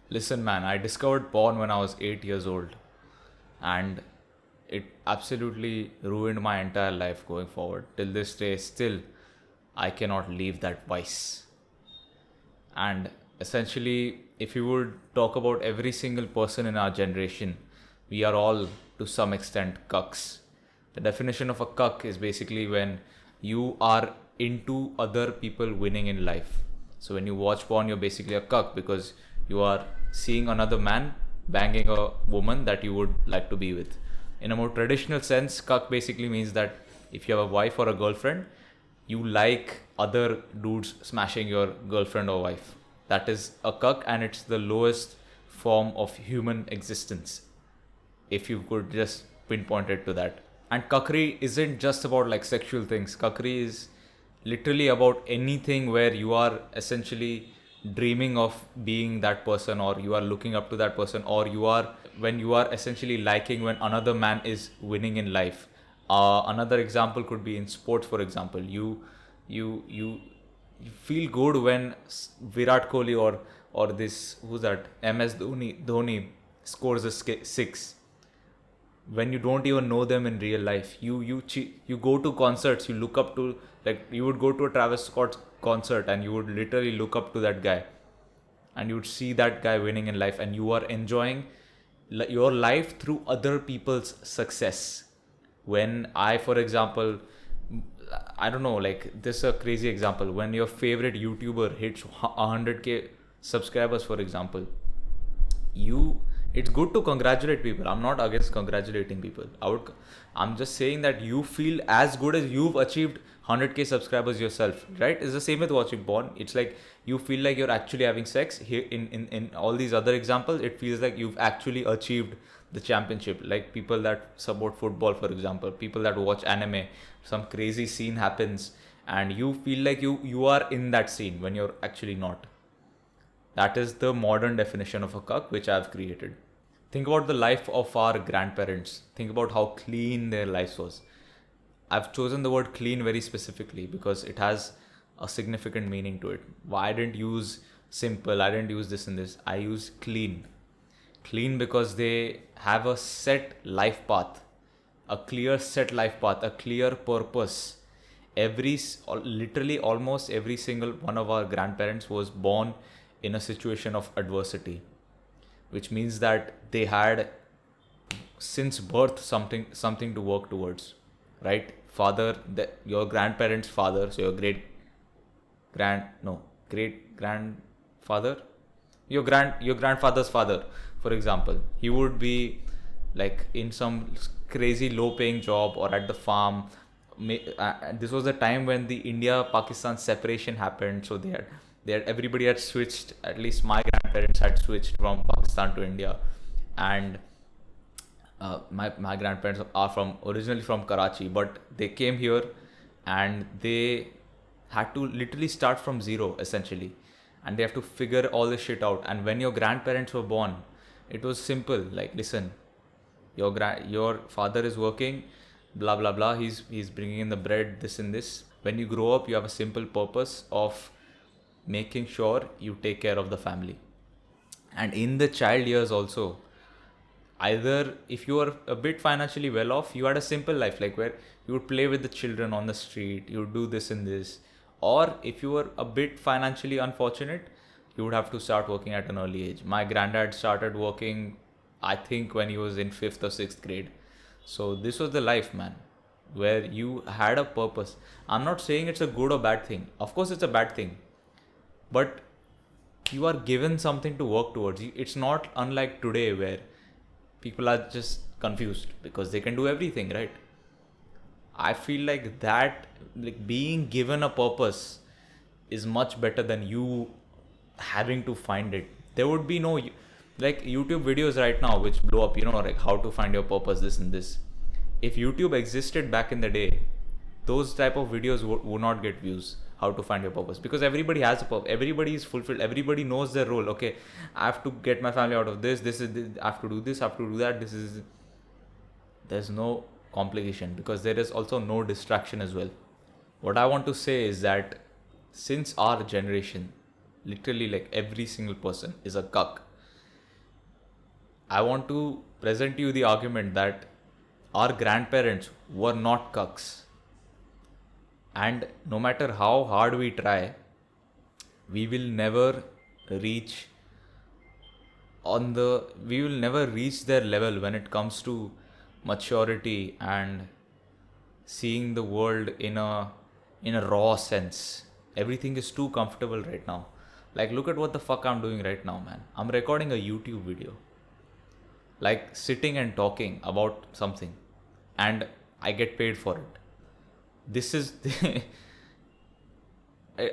Listen, man, I discovered porn when I was 8 years old, and it absolutely ruined my entire life going forward. Till this day, still, I cannot leave that vice. And essentially, if you would talk about every single person in our generation, we are all to some extent cucks. The definition of a cuck is basically when you are into other people winning in life. So when you watch porn, you're basically a cuck because you are seeing another man banging a woman that you would like to be with. In a more traditional sense, cuck basically means that if you have a wife or a girlfriend, you like other dudes smashing your girlfriend or wife. That is a cuck, and it's the lowest form of human existence, if you could just pinpoint it to that. And cuckery isn't just about like sexual things. Cuckery is literally about anything where you are essentially dreaming of being that person, or you are looking up to that person, or you are when you are essentially liking when another man is winning in life. Another example could be in sports. For example, you feel good when Virat Kohli or this, who's that, MS Dhoni scores a six when you don't even know them in real life. You go to concerts, you look up to, like, you would go to a Travis Scott concert and you would literally look up to that guy, and you would see that guy winning in life, and you are enjoying your life through other people's success. When I, for example, I don't know, like, this is a crazy example. When your favorite YouTuber hits 100k subscribers, for example, you it's good to congratulate people. I'm not against congratulating people. I'm just saying that you feel as good as you've achieved 100k subscribers yourself, right? It's the same with watching porn. It's like you feel like you're actually having sex. Here in all these other examples, it feels like you've actually achieved the championship. Like people that support football, for example, people that watch anime, some crazy scene happens and you feel like you are in that scene when you're actually not. That is the modern definition of a cuck which I've created. Think about the life of our grandparents. Think about how clean their lives was. I've chosen the word clean very specifically because it has a significant meaning to it. Why I didn't use simple, I didn't use this and this. I use clean. Clean because they have a set life path, a clear set life path, a clear purpose. Literally almost every single one of our grandparents was born in a situation of adversity, which means that they had since birth something to work towards, right? Your grandparents' father, so your great grandfather, your grandfather's father, for example, he would be like in some crazy low paying job or at the farm. This was the time when the India Pakistan separation happened, so they had everybody had switched. At least my grandparents had switched from Pakistan to India, and my grandparents are from originally from Karachi, but they came here and they had to literally start from zero essentially, and they have to figure all this shit out. And when your grandparents were born, it was simple. Like, listen, your father is working, blah blah blah. He's bringing in the bread, this and this. When you grow up, you have a simple purpose of making sure you take care of the family. And in the child years also, either if you were a bit financially well off, you had a simple life, like where you would play with the children on the street, you would do this and this. Or if you were a bit financially unfortunate, you would have to start working at an early age. My granddad started working, I think, when he was in 5th or 6th grade. So this was the life, man, where you had a purpose. I'm not saying it's a good or bad thing. Of course it's a bad thing, but you are given something to work towards. It's not unlike today where people are just confused because they can do everything, right? I feel like that, like being given a purpose is much better than you having to find it. There would be no like YouTube videos right now which blow up, like how to find your purpose, this and this. If YouTube existed back in the day, those type of videos would not get views. How to find your purpose, because everybody has a purpose, everybody is fulfilled, everybody knows their role. Okay, I have to get my family out of this is this, I have to do this, I have to do that, there's no complication because there is also no distraction as well. What I want to say is that since our generation, literally like every single person is a cuck. I want to present you the argument that our grandparents were not cucks. And no matter how hard we try, we will never reach we will never reach their level when it comes to maturity and seeing the world in a raw sense. Everything is too comfortable right now. Like, look at what the fuck I'm doing right now, man. I'm recording a YouTube video, like sitting and talking about something, and I get paid for it. This is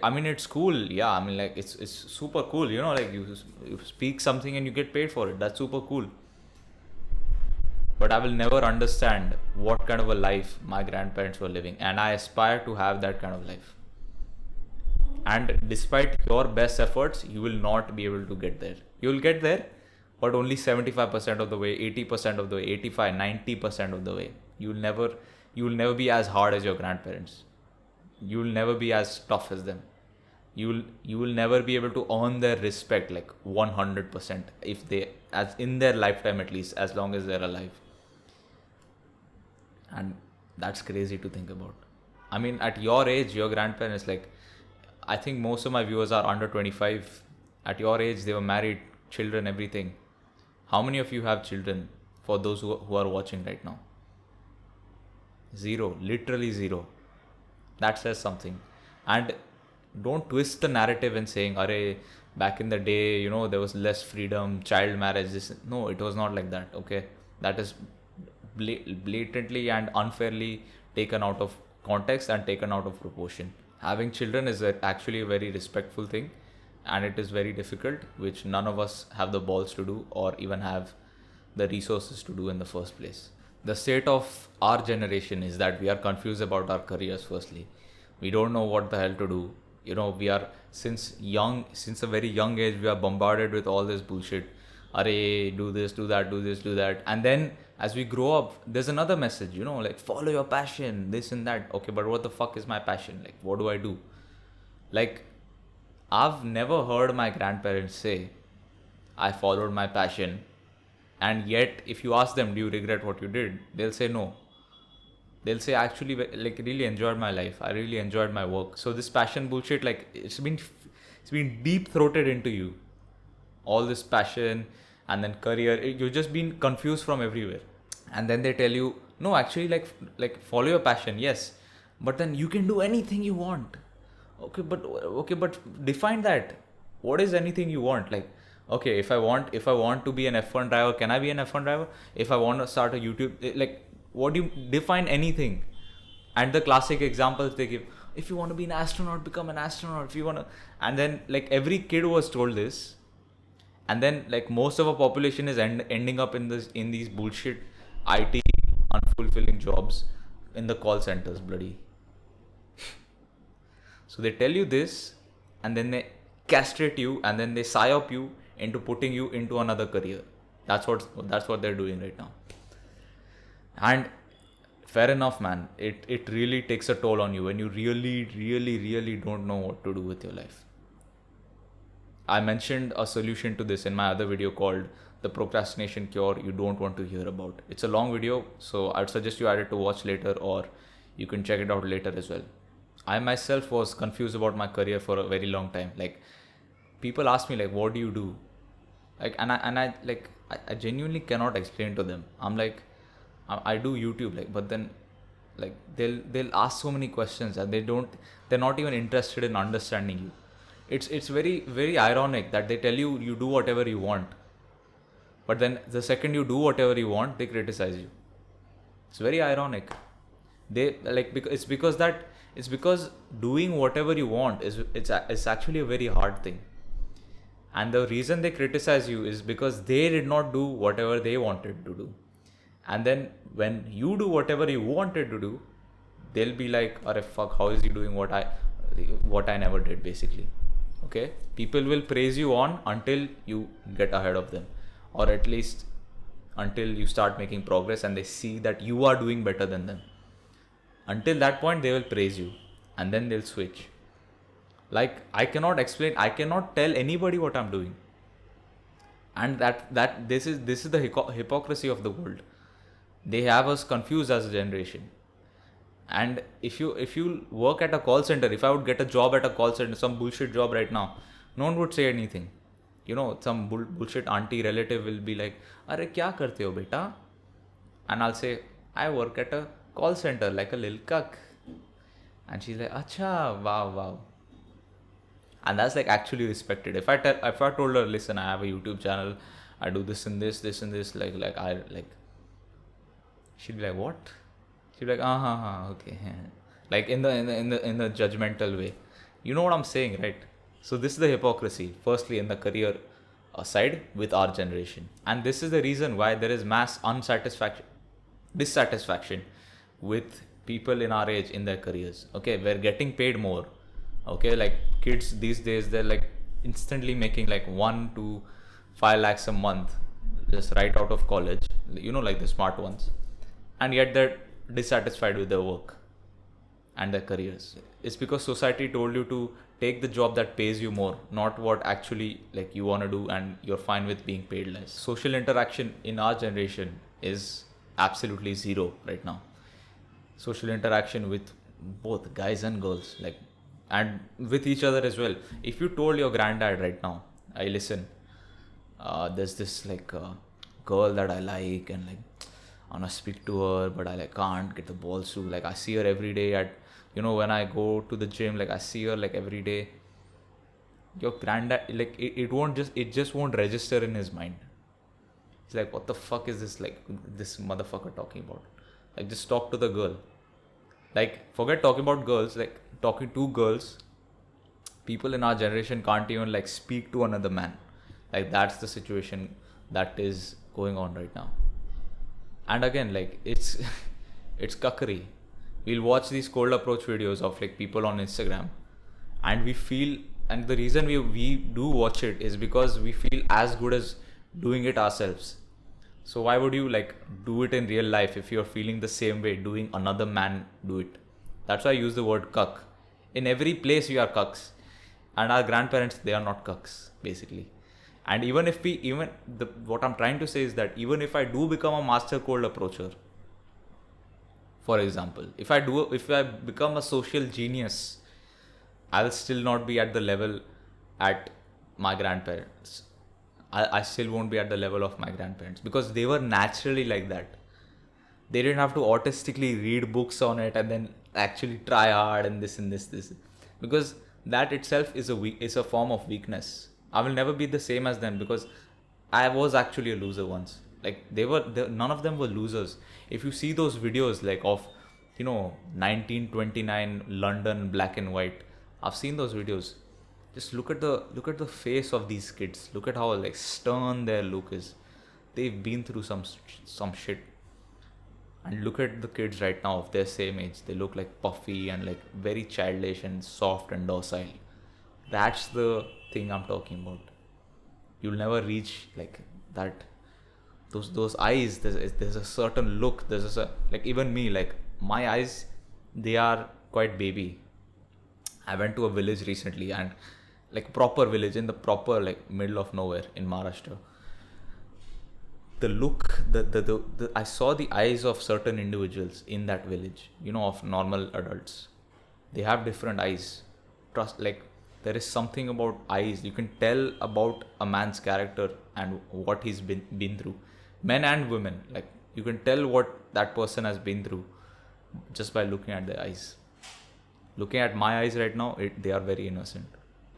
I mean, it's cool. Yeah, I mean, like, it's super cool, like you speak something and you get paid for it. That's super cool. But I will never understand what kind of a life my grandparents were living, and I aspire to have that kind of life. And despite your best efforts, you will not be able to get there. You will get there, but only 75% of the way, 80% of the way, 85, 90% of the way. You will never be as hard as your grandparents. You will never be as tough as them. You will never be able to earn their respect like 100%, if they, as in their lifetime at least, as long as they're alive. And that's crazy to think about. I mean, at your age, your grandparents, like, I think most of my viewers are under 25. At your age, they were married, children, everything. How many of you have children, for those who are watching right now? Zero, literally zero. That says something. And don't twist the narrative in saying, "Arey, back in the day, there was less freedom, child marriage." This, no, it was not like that. Okay, that is blatantly and unfairly taken out of context and taken out of proportion. Having children is actually a very respectful thing, and it is very difficult, which none of us have the balls to do or even have the resources to do in the first place. The state of our generation is that we are confused about our careers. Firstly, we don't know what the hell to do. We are, since a very young age, we are bombarded with all this bullshit. Arey, do this, do that, do this, do that. And then as we grow up, there's another message, like, follow your passion, this and that. Okay, but what the fuck is my passion? Like, what do I do? Like, I've never heard my grandparents say, I followed my passion. And yet, if you ask them, do you regret what you did? They'll say no. They'll say, actually, like, really enjoyed my life. I really enjoyed my work. So this passion bullshit, like, it's been deep throated into you. All this passion and then career, you've just been confused from everywhere. And then they tell you, no, actually, like follow your passion, yes, but then you can do anything you want. Okay, but define that. What is anything you want? Like, okay, if I want to be an F1 driver, can I be an F1 driver? If I want to start a YouTube, like, what do you define anything? And the classic examples they give, if you want to be an astronaut, become an astronaut. If you want to, and then, like, every kid was told this, and then, like, most of our population is ending up in these bullshit IT unfulfilling jobs in the call centers, bloody. So they tell you this, and then they castrate you, and then they psyop you into putting you into another career. That's what they're doing right now. And fair enough, man. It really takes a toll on you when you really, really, really don't know what to do with your life. I mentioned a solution to this in my other video called The Procrastination Cure You Don't Want to Hear About. It's a long video, so I'd suggest you add it to watch later, or you can check it out later as well. I myself was confused about my career for a very long time. Like, people ask me, like, what do you do? Like, and I genuinely cannot explain to them. I'm like, I do YouTube, like, but then, like, they'll ask so many questions, and they're not even interested in understanding you. It's very, very ironic that they tell you do whatever you want, but then the second you do whatever you want, they criticize you. It's very ironic. It's because doing whatever you want it's actually a very hard thing. And the reason they criticize you is because they did not do whatever they wanted to do. And then when you do whatever you wanted to do, they'll be like, "Arey fuck, how is he doing what I never did?" Basically. Okay, people will praise you on until you get ahead of them, or at least until you start making progress and they see that you are doing better than them. Until that point, they will praise you, and then they'll switch. Like, I cannot tell anybody what I'm doing. And this is the hypocrisy of the world. They have us confused as a generation. And if you work at a call center, if I would get a job at a call center, some bullshit job right now, no one would say anything. Some bullshit auntie relative will be like, "Arey kya karte ho beta?" And I'll say, "I work at a call center like a lil cuck." And she's like, "Acha, wow, wow." And that's like actually respected. If I told her, "Listen, I have a YouTube channel, I do this and this and this," like I like, she'd be like, "What?" She'd be like, okay." Like in the judgmental way. You know what I'm saying, right? So this is the hypocrisy. Firstly, in the career side with our generation, and this is the reason why there is mass dissatisfaction with people in our age in their careers. Okay, we're getting paid more. Okay, like kids these days, they're like instantly making like 1 to 5 lakhs a month just right out of college. Like the smart ones, and yet they're dissatisfied with their work and their careers. It's because society told you to take the job that pays you more, not what actually like you want to do, and you're fine with being paid less. Social interaction in our generation is absolutely zero right now. Social interaction with both guys and girls, like, and with each other as well. If you told your granddad right now, "I listen, there's this like girl that I like, and like I wanna speak to her, but I like can't get the balls to. Like I see her every day at, when I go to the gym, like I see her like every day." Your granddad, like it just won't register in his mind. He's like, "What the fuck is this, like this motherfucker talking about?" Like just talk to the girl. Like forget talking about girls, like talking to girls. People in our generation can't even like speak to another man. Like that's the situation that is going on right now. And again, like it's it's cuckery. We'll watch these cold approach videos of like people on Instagram, and we feel, and the reason we do watch it is because we feel as good as doing it ourselves. So why would you like do it in real life if you're feeling the same way doing another man do it? That's why I use the word cuck. In every place we are cucks, and our grandparents, they are not cucks basically. And even if what I'm trying to say is that even if I do become a master cold approacher, for example, if I become a social genius, I'll still not be at the level at my grandparents. I still won't be at the level of my grandparents because they were naturally like that. They didn't have to autistically read books on it and then actually try hard and this, because that itself is a form of weakness. I will never be the same as them because I was actually a loser once. Like none of them were losers. If you see those videos like of 1929 London black and white, I've seen those videos. Just look at the face of these kids. Look at how like stern their look is. They've been through some shit. And look at the kids right now of their same age. They look like puffy and like very childish and soft and docile. That's the thing I'm talking about. You'll never reach like that. Those eyes. There's a certain look. Like even me, like my eyes, they are quite baby. I went to a village recently, and like proper village in the proper like middle of nowhere in Maharashtra. The look, the I saw the eyes of certain individuals in that village, of normal adults. They have different eyes. Trust, like there is something about eyes. You can tell about a man's character and what he's been through. Men and women, like you can tell what that person has been through just by looking at their eyes. Looking at my eyes right now, they are very innocent.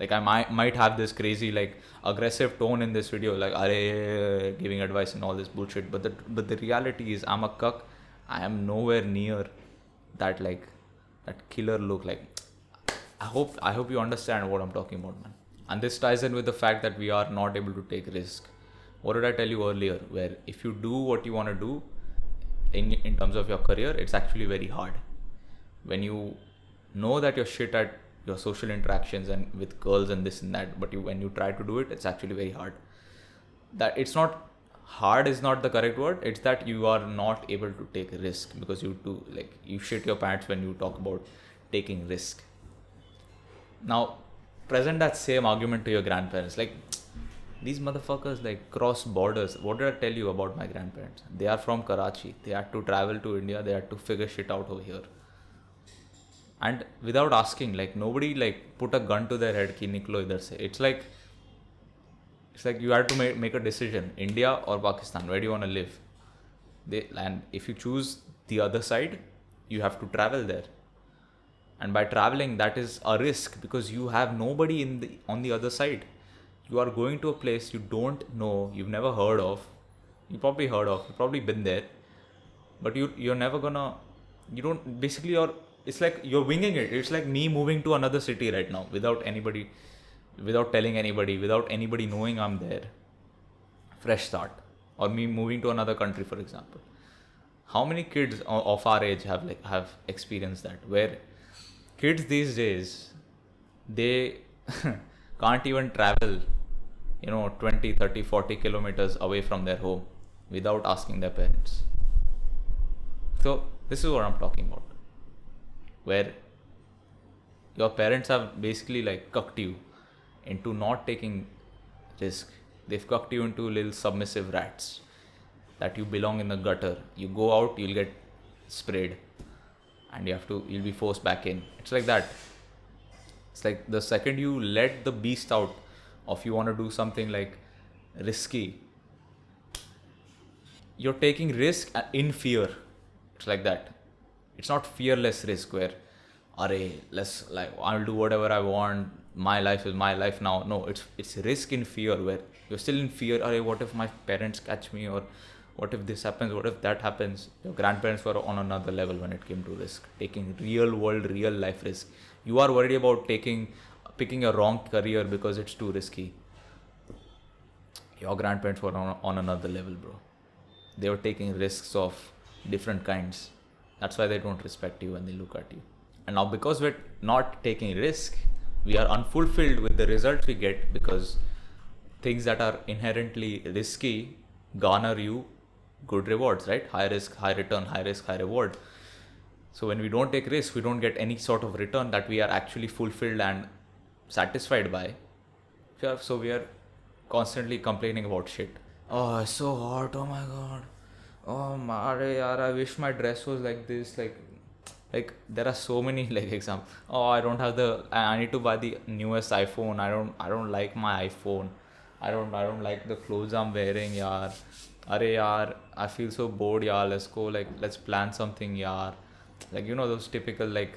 Like I might have this crazy like aggressive tone in this video, like giving advice and all this bullshit. But the reality is I'm a cuck. I am nowhere near that like that killer look. Like I hope you understand what I'm talking about, man. And this ties in with the fact that we are not able to take risk. What did I tell you earlier? Where if you do what you want to do in terms of your career, it's actually very hard. When you know that you're shit at your social interactions and with girls and this and that, but when you try to do it, it's actually very hard. That it's not hard is not the correct word. It's that you are not able to take a risk because you shit your pants when you talk about taking risk. Now, present that same argument to your grandparents. Like, These motherfuckers like cross borders. What did I tell you about my grandparents? They are from Karachi. They had to travel to India. They had to figure shit out over here. And without asking, like nobody like put a gun to their head ki niklo idhar se. It's like you had to make a decision, India or Pakistan, where do you want to live? And if you choose the other side, you have to travel there. And by traveling, that is a risk because you have nobody on the other side. You are going to a place you don't know, you've never heard of. You probably heard of, you've probably been there, but you're never gonna. You don't basically you're. It's like you're winging it. It's like me moving to another city right now without anybody, without telling anybody, without anybody knowing I'm there. Fresh start, or me moving to another country, for example. How many kids of our age have experienced that? Where kids these days, they can't even travel 20, 30, 40 kilometers away from their home without asking their parents. So this is what I'm talking about, where your parents have basically like cucked you into not taking risk. They've cucked you into little submissive rats that you belong in the gutter. You go out, you'll get sprayed, and you'll be forced back in. It's like that. It's like the second you let the beast out of you want to do something like risky, you're taking risk in fear. It's like that. It's not fearless risk where, let's like I'll do whatever I want. My life is my life now. No, it's risk in fear where you're still in fear. What if my parents catch me, or what if this happens? What if that happens? Your grandparents were on another level when it came to risk, taking real world, real life risk. You are worried about picking a wrong career because it's too risky. Your grandparents were on another level, bro. They were taking risks of different kinds. That's why they don't respect you when they look at you. And now because we're not taking risk, we are unfulfilled with the results we get, because things that are inherently risky garner you good rewards, right? High risk, high return, high risk, high reward. So when we don't take risks, we don't get any sort of return that we are actually fulfilled and satisfied by. So we are constantly complaining about shit. Oh, it's so hot. Oh my god. Oh my yaar, I wish my dress was like this. Like there are so many like examples. Oh, I don't have I need to buy the newest iPhone. I don't like my iPhone. I don't like the clothes I'm wearing, yaar. Yaar, I feel so bored, yaar. Let's plan something, yaar. Like those typical like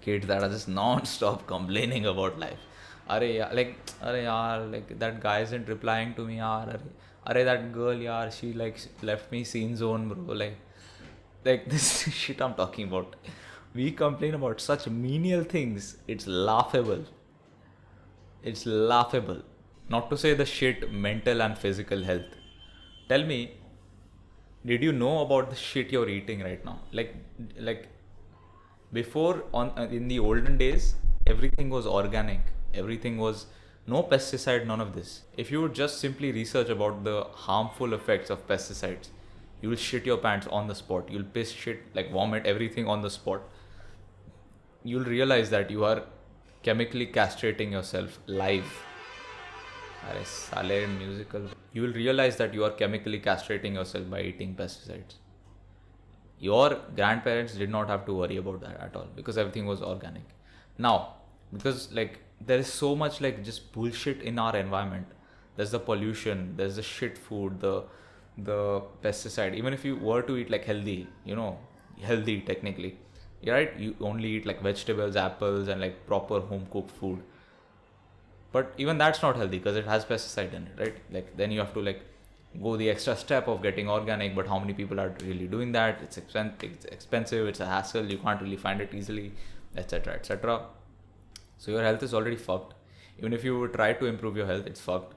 kids that are just non-stop complaining about life. Yaar, like that guy isn't replying to me, yaar. That girl, yaar, she like left me scene zone, bro. Like this shit I'm talking about. We complain about such menial things. It's laughable. It's laughable. Not to say the shit mental and physical health. Tell me, did you know about the shit you're eating right now? Like before in the olden days, everything was organic. Everything was no pesticide, none of this. If you would just simply research about the harmful effects of pesticides, you will shit your pants on the spot. You'll piss, shit, like vomit, everything on the spot. You'll realize that you are chemically castrating yourself live. Musical. You will realize that you are chemically castrating yourself by eating pesticides. Your grandparents did not have to worry about that at all because everything was organic. Now, because like there is so much like just bullshit in our environment. There's the pollution, there's the shit food, the pesticide. Even if you were to eat like healthy, healthy technically, right? You only eat like vegetables, apples, and like proper home cooked food. But even that's not healthy because it has pesticide in it, right? Like then you have to like go the extra step of getting organic. But how many people are really doing that? It's expensive. It's a hassle. You can't really find it easily, etc., etc. So your health is already fucked. Even if you try to improve your health, it's fucked.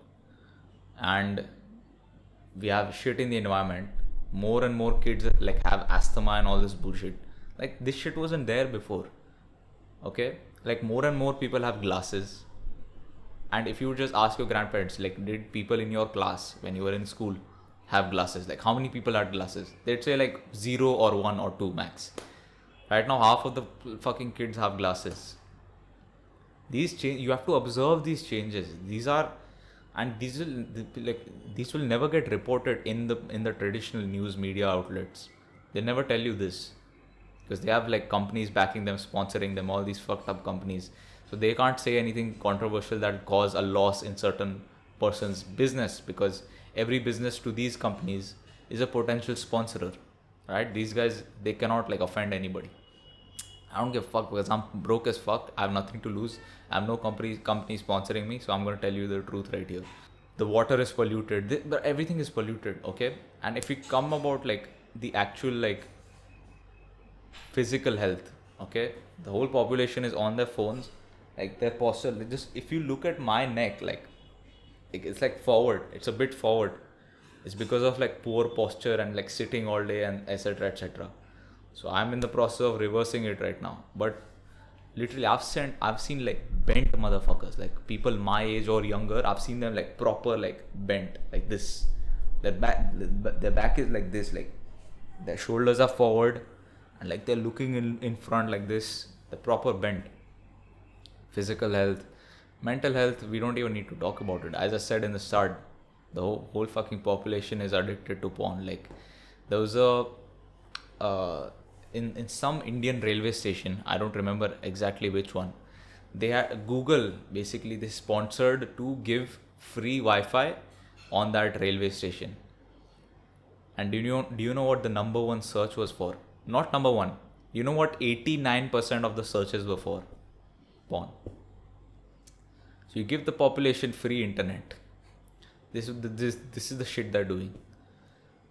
And we have shit in the environment. More and more kids like have asthma and all this bullshit. Like this shit wasn't there before. Okay? Like more and more people have glasses. And if you just ask your grandparents, like did people in your class when you were in school have glasses? Like how many people had glasses? They'd say like 0 or 1 or 2 max. Right now half of the fucking kids have glasses. You have to observe these changes. These are and these will never get reported in the traditional news media outlets. They never tell you this because they have like companies backing them, sponsoring them, all these fucked up companies. So they can't say anything controversial that cause a loss in certain person's business, because every business to these companies is a potential sponsor, right? These guys, they cannot like offend anybody. I don't give a fuck because I'm broke as fuck. I have nothing to lose. I have no company sponsoring me, so I'm gonna tell you the truth right here. The water is polluted. Everything is polluted. Okay, and if we come about like the actual like physical health, okay, the whole population is on their phones, like their posture. Just if you look at my neck, like it's like forward. It's a bit forward. It's because of like poor posture and like sitting all day and etc etc. So I'm in the process of reversing it right now. But literally, I've seen like bent motherfuckers, like people my age or younger. I've seen them like proper like bent, like this. Their back is like this, like their shoulders are forward, and like they're looking in front like this. The proper bent. Physical health, mental health. We don't even need to talk about it. As I said in the start, the whole fucking population is addicted to porn. Like there was a in some Indian railway station, I don't remember exactly which one, they had Google, basically they sponsored to give free Wi-Fi on that railway station. And do you know what the number one search was for? Not number one. You know what 89% of the searches were for? Porn. So you give the population free internet. This is the shit they're doing.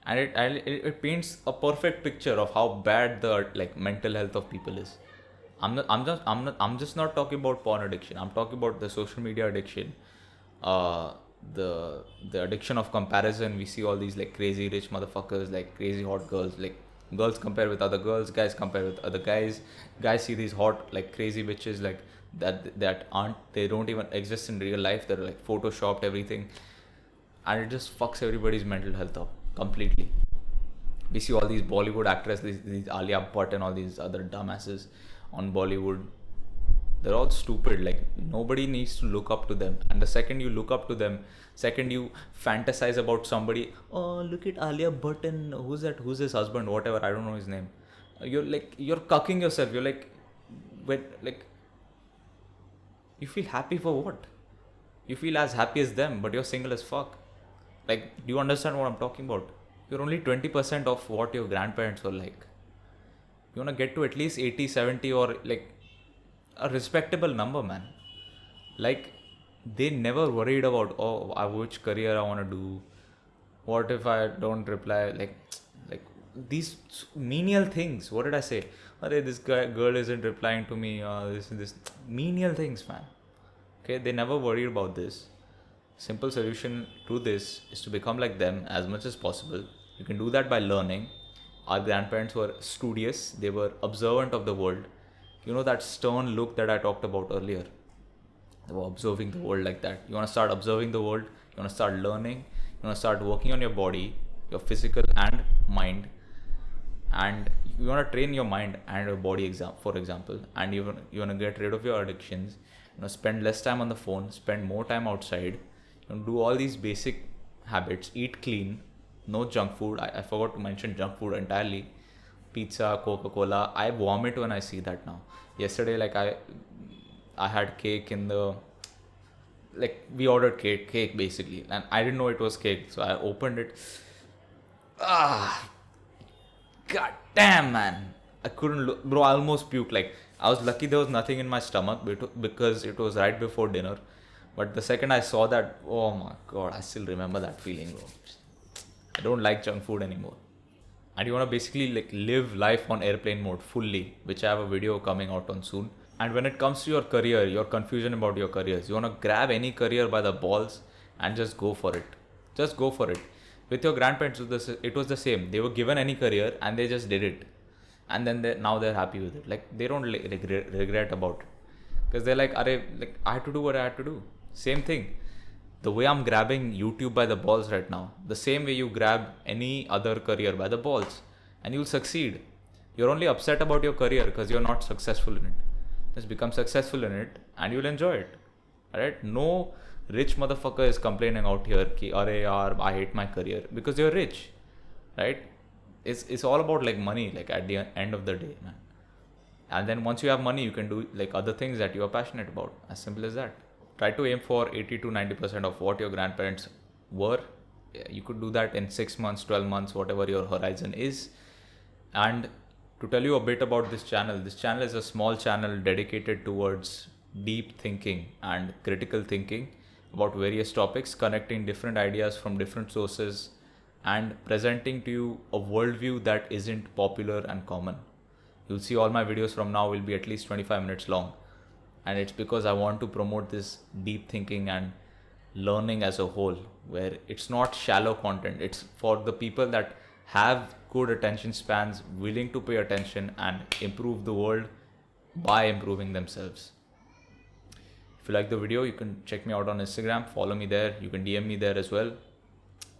And it paints a perfect picture of how bad the like mental health of people is. I'm just not talking about porn addiction. I'm talking about the social media addiction, the addiction of comparison. We see all these like crazy rich motherfuckers, like crazy hot girls, like girls compare with other girls, guys compare with other guys, guys see these hot like crazy bitches like that aren't, they don't even exist in real life. They're like photoshopped everything, and it just fucks everybody's mental health up completely. We see all these Bollywood actresses, these Alia Bhatt and all these other dumbasses on Bollywood. They're all stupid. Like nobody needs to look up to them. And the second you look up to them, second you fantasize about somebody. Oh, look at Alia Bhatt and who's that? Who's his husband? Whatever. I don't know his name. You're cucking yourself. You're like, you feel happy for what? You feel as happy as them, but you're single as fuck. Like, do you understand what I'm talking about? You're only 20% of what your grandparents were like. You want to get to at least 80, 70 or like a respectable number, man. Like, they never worried about, which career I want to do. What if I don't reply? Like these menial things. What did I say? This girl isn't replying to me. This menial things, man. Okay, they never worried about this. Simple solution to this is to become like them as much as possible. You can do that by learning. Our grandparents were studious, they were observant of the world. You know that stern look that I talked about earlier? They were observing the world like that. You want to start observing the world, you want to start learning, you want to start working on your body, your physical and mind, and you want to train your mind and your body, for example, and you want to get rid of your addictions. Spend less time on the phone, spend more time outside. Do all these basic habits, eat clean, no junk food. I forgot to mention junk food entirely. Pizza, Coca-Cola. I vomit when I see that now. Yesterday, like I had cake in the, like we ordered cake basically, and I didn't know it was cake, so I opened it. God damn, man. I couldn't look, bro. I almost puked. Like I was lucky there was nothing in my stomach because it was right before dinner. But the second I saw that, oh my god, I still remember that feeling, bro. I don't like junk food anymore. And you want to basically like live life on airplane mode fully, which I have a video coming out on soon. And when it comes to your career, your confusion about your careers, you want to grab any career by the balls and just go for it. Just go for it. With your grandparents, it was the same. They were given any career and they just did it. And then now they're happy with it. Like they don't regret about it. Because they're like, I had to do what I had to do. Same thing. The way I'm grabbing YouTube by the balls right now, the same way you grab any other career by the balls, and you'll succeed. You're only upset about your career because you're not successful in it. Just become successful in it and you'll enjoy it. Alright? No rich motherfucker is complaining out here ki arey yaar, I hate my career, because you're rich, right? It's all about like money, like at the end of the day, man. And then once you have money, you can do like other things that you are passionate about. As simple as that. Try to aim for 80 to 90% of what your grandparents were. You could do that in 6 months, 12 months, whatever your horizon is. And to tell you a bit about this channel is a small channel dedicated towards deep thinking and critical thinking about various topics, connecting different ideas from different sources and presenting to you a worldview that isn't popular and common. You'll see all my videos from now will be at least 25 minutes long. And it's because I want to promote this deep thinking and learning as a whole, where it's not shallow content. It's for the people that have good attention spans, willing to pay attention and improve the world by improving themselves. If you like the video, you can check me out on Instagram, follow me there. You can DM me there as well.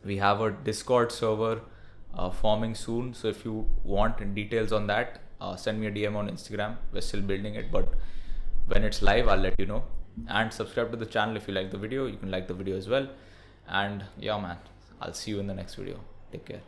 We have a Discord server forming soon. So if you want details on that, send me a DM on Instagram. We're still building it, but when it's live, I'll let you know. And subscribe to the channel if you like the video. You can like the video as well. And yeah, man, I'll see you in the next video. Take care.